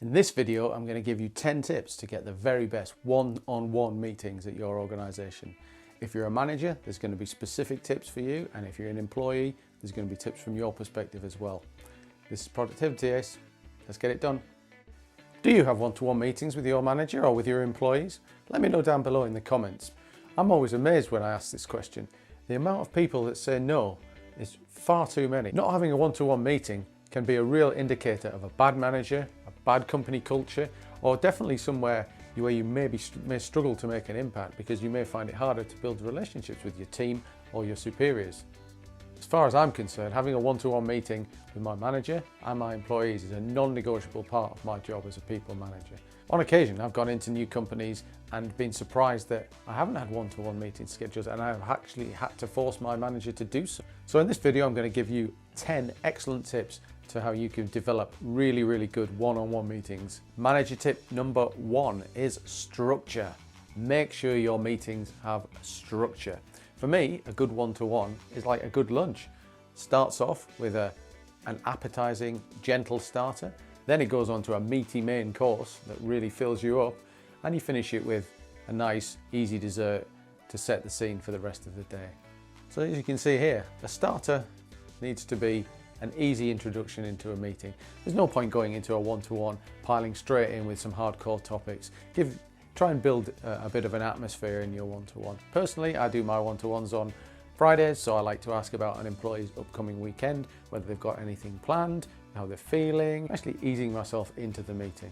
In this video, I'm going to give you 10 tips to get the very best one-on-one meetings at your organization. If you're a manager, there's going to be specific tips for you, and if you're an employee, there's going to be tips from your perspective as well. This is Productivity ACE. Let's get it done. Do you have one-to-one meetings with your manager or with your employees? Let me know down below in the comments. I'm always amazed when I ask this question. The amount of people that say no is far too many. Not having a one-to-one meeting can be a real indicator of a bad manager, a bad company culture, or definitely somewhere where you may struggle to make an impact because you may find it harder to build relationships with your team or your superiors. As far as I'm concerned, having a one-to-one meeting with my manager and my employees is a non-negotiable part of my job as a people manager. On occasion, I've gone into new companies and been surprised that I haven't had one-to-one meetings scheduled, and I've actually had to force my manager to do so. So in this video, I'm going to give you 10 excellent tips to how you can develop really good one-on-one meetings. Manager tip number 1 is structure. Make sure your meetings have structure. For me, a good one-to-one is like a good lunch. Starts off with an appetizing, gentle starter. Then it goes on to a meaty main course that really fills you up, and you finish it with a nice, easy dessert to set the scene for the rest of the day. So as you can see here, a starter needs to be an easy introduction into a meeting. There's no point going into a one-to-one, piling straight in with some hardcore topics. Try and build a bit of an atmosphere in your one-to-one. Personally, I do my one-to-ones on Fridays, so I like to ask about an employee's upcoming weekend, whether they've got anything planned, how they're feeling, actually easing myself into the meeting.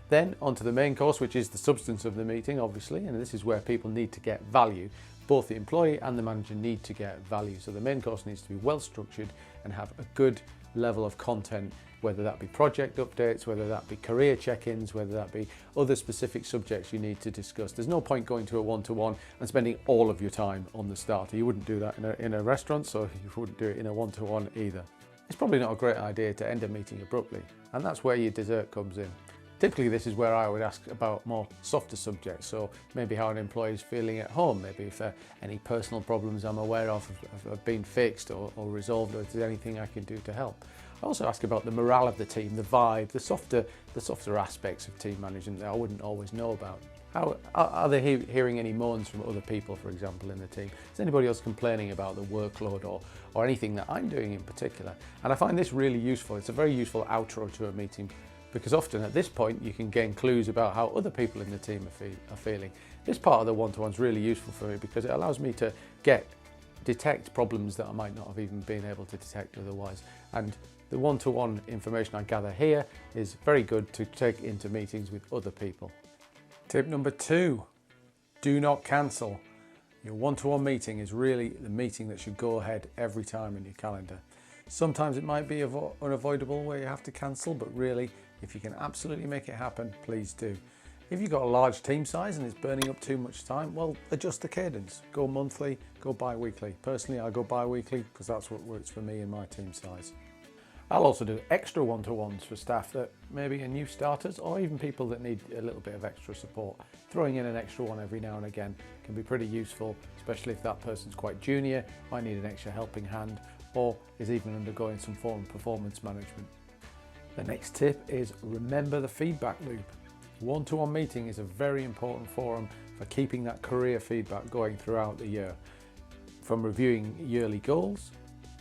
Then onto the main course, which is the substance of the meeting, obviously, and this is where people need to get value. Both the employee and the manager need to get value, so the main course needs to be well structured and have a good level of content, whether that be project updates, whether that be career check-ins, whether that be other specific subjects you need to discuss. There's no point going to a one-to-one and spending all of your time on the starter. You wouldn't do that in a restaurant, so you wouldn't do it in a one-to-one either. It's probably not a great idea to end a meeting abruptly, and that's where your dessert comes in. Typically, this is where I would ask about more softer subjects, so maybe how an employee is feeling at home, maybe if any personal problems I'm aware of have been fixed or resolved, or if there's anything I can do to help. I also ask about the morale of the team, the vibe, the softer aspects of team management that I wouldn't always know about. How are they hearing any moans from other people, for example, in the team? Is anybody else complaining about the workload or anything that I'm doing in particular? And I find this really useful. It's a very useful outro to a meeting, because often at this point you can gain clues about how other people in the team are feeling. This part of the one-to-one is really useful for me because it allows me to detect problems that I might not have even been able to detect otherwise. And the one-to-one information I gather here is very good to take into meetings with other people. Tip number 2, do not cancel. Your one-to-one meeting is really the meeting that should go ahead every time in your calendar. Sometimes it might be unavoidable where you have to cancel, but really, if you can absolutely make it happen, please do. If you've got a large team size and it's burning up too much time, well, adjust the cadence. Go monthly, go bi-weekly. Personally, I go bi-weekly because that's what works for me and my team size. I'll also do extra one-to-ones for staff that maybe are new starters or even people that need a little bit of extra support. Throwing in an extra one every now and again can be pretty useful, especially if that person's quite junior, might need an extra helping hand, or is even undergoing some form of performance management. The next tip is remember the feedback loop. One-to-one meeting is a very important forum for keeping that career feedback going throughout the year. From reviewing yearly goals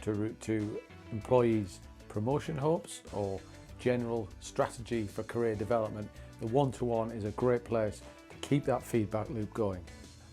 to employees' promotion hopes or general strategy for career development, the one-to-one is a great place to keep that feedback loop going.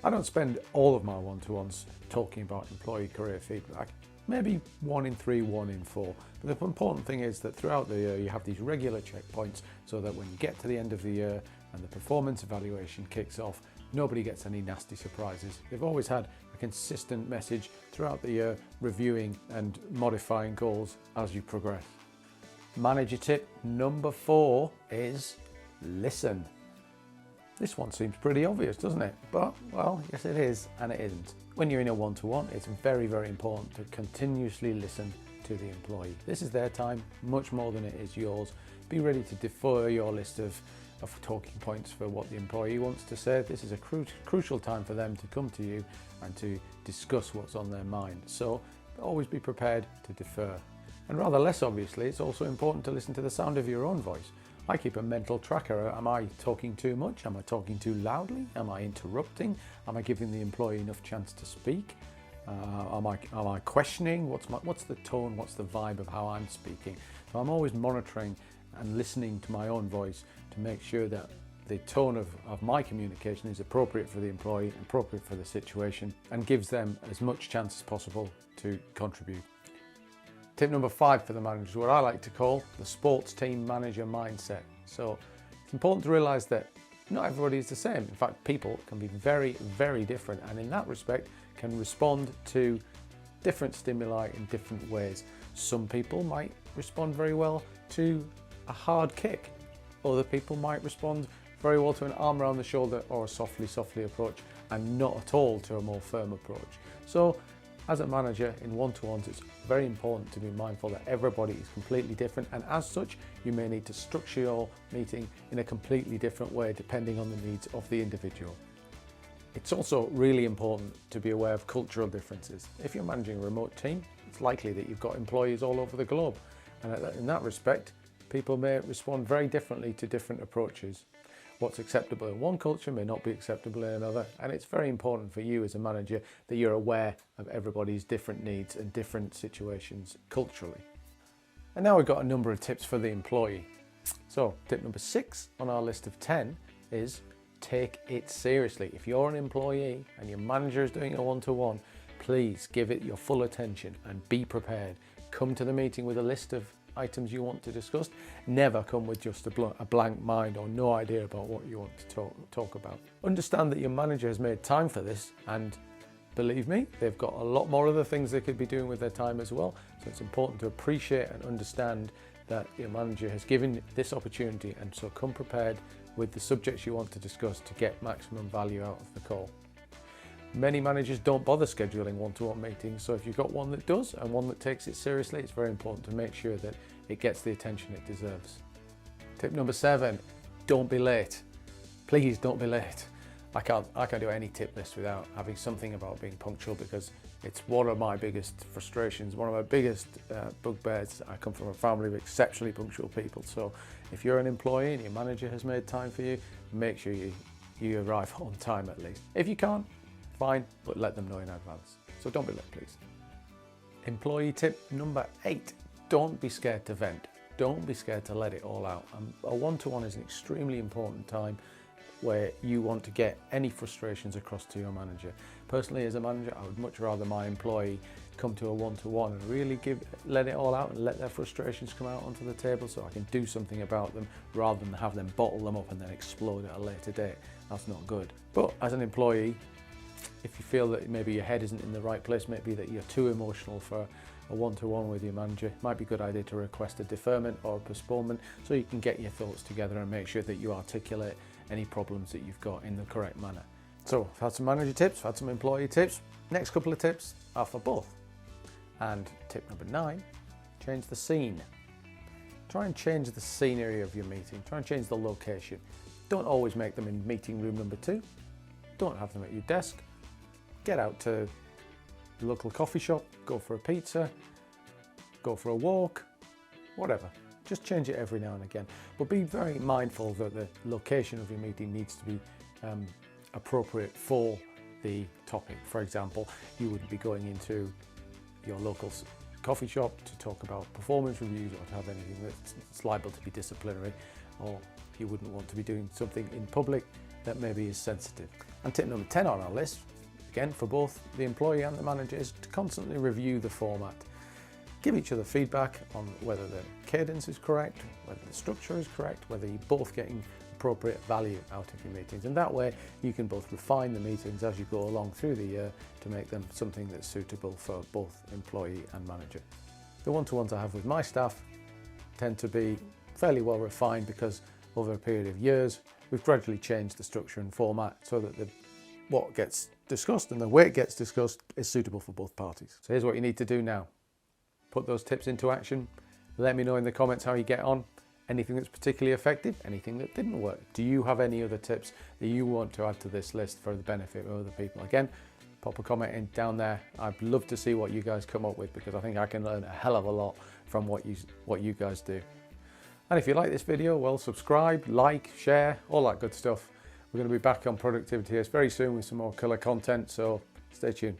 I don't spend all of my one-to-ones talking about employee career feedback. Maybe 1 in 3, 1 in 4. But the important thing is that throughout the year you have these regular checkpoints so that when you get to the end of the year and the performance evaluation kicks off, nobody gets any nasty surprises. They've always had a consistent message throughout the year, reviewing and modifying goals as you progress. Manager tip number 4 is listen. This one seems pretty obvious, doesn't it? But, well, yes it is, and it isn't. When you're in a one-to-one, it's very important to continuously listen to the employee. This is their time much more than it is yours. Be ready to defer your list of talking points for what the employee wants to say. This is a crucial time for them to come to you and to discuss what's on their mind. So always be prepared to defer. And rather less obviously, it's also important to listen to the sound of your own voice. I keep a mental tracker. Am I talking too much? Am I talking too loudly? Am I interrupting? Am I giving the employee enough chance to speak? Am I questioning? What's the tone? What's the vibe of how I'm speaking? So I'm always monitoring and listening to my own voice to make sure that the tone of my communication is appropriate for the employee, appropriate for the situation, and gives them as much chance as possible to contribute. Tip number 5 for the manager is what I like to call the sports team manager mindset. So it's important to realize that not everybody is the same. In fact, people can be very, very different, and in that respect can respond to different stimuli in different ways. Some people might respond very well to a hard kick. Other people might respond very well to an arm around the shoulder or a softly approach, and not at all to a more firm approach. So as a manager in one-to-ones, it's very important to be mindful that everybody is completely different, and as such, you may need to structure your meeting in a completely different way depending on the needs of the individual. It's also really important to be aware of cultural differences. If you're managing a remote team, it's likely that you've got employees all over the globe, and in that respect, people may respond very differently to different approaches. What's acceptable in one culture may not be acceptable in another, and it's very important for you as a manager that you're aware of everybody's different needs and different situations culturally. And now we've got a number of tips for the employee. So tip number 6 on our list of 10 is take it seriously. If you're an employee and your manager is doing a one-to-one, please give it your full attention and be prepared. Come to the meeting with a list of items you want to discuss. Never come with just a blank mind or no idea about what you want to talk about. Understand that your manager has made time for this, and believe me, they've got a lot more other things they could be doing with their time as well. So it's important to appreciate and understand that your manager has given this opportunity, and so come prepared with the subjects you want to discuss to get maximum value out of the call. Many managers don't bother scheduling one-to-one meetings, so if you've got one that does and one that takes it seriously, it's very important to make sure that it gets the attention it deserves. Tip number 7, don't be late. Please don't be late. I can't do any tip list without having something about being punctual, because it's one of my biggest frustrations, one of my biggest bugbears. I come from a family of exceptionally punctual people, so if you're an employee and your manager has made time for you, make sure you arrive on time at least. If you can't, fine, but let them know in advance. So don't be late, please. Employee tip number 8, don't be scared to vent. Don't be scared to let it all out. A one-to-one is an extremely important time where you want to get any frustrations across to your manager. Personally, as a manager, I would much rather my employee come to a one-to-one and really let it all out and let their frustrations come out onto the table so I can do something about them, rather than have them bottle them up and then explode at a later date. That's not good. But as an employee, if you feel that maybe your head isn't in the right place, maybe that you're too emotional for a one-to-one with your manager, it might be a good idea to request a deferment or a postponement so you can get your thoughts together and make sure that you articulate any problems that you've got in the correct manner. So I've had some manager tips, I've had some employee tips. Next couple of tips are for both. And tip number 9, change the scene. Try and change the scenery of your meeting. Try and change the location. Don't always make them in meeting room number 2. Don't have them at your desk. Get out to the local coffee shop, go for a pizza, go for a walk, whatever. Just change it every now and again. But be very mindful that the location of your meeting needs to be appropriate for the topic. For example, you wouldn't be going into your local coffee shop to talk about performance reviews or to have anything that's liable to be disciplinary, or you wouldn't want to be doing something in public that maybe is sensitive. And tip number 10 on our list, again for both the employee and the manager, is to constantly review the format. Give each other feedback on whether the cadence is correct, whether the structure is correct, whether you're both getting appropriate value out of your meetings. And that way you can both refine the meetings as you go along through the year to make them something that's suitable for both employee and manager. The one-to-ones I have with my staff tend to be fairly well refined, because over a period of years we've gradually changed the structure and format so that what gets discussed and the way it gets discussed is suitable for both parties. So here's what you need to do now. Put those tips into action. Let me know in the comments how you get on. Anything that's particularly effective, anything that didn't work. Do you have any other tips that you want to add to this list for the benefit of other people? Again, pop a comment in down there. I'd love to see what you guys come up with, because I think I can learn a hell of a lot from what you guys do. And if you like this video, well, subscribe, like, share, all that good stuff. We're going to be back on Productivity ACE very soon with some more killer content, so stay tuned.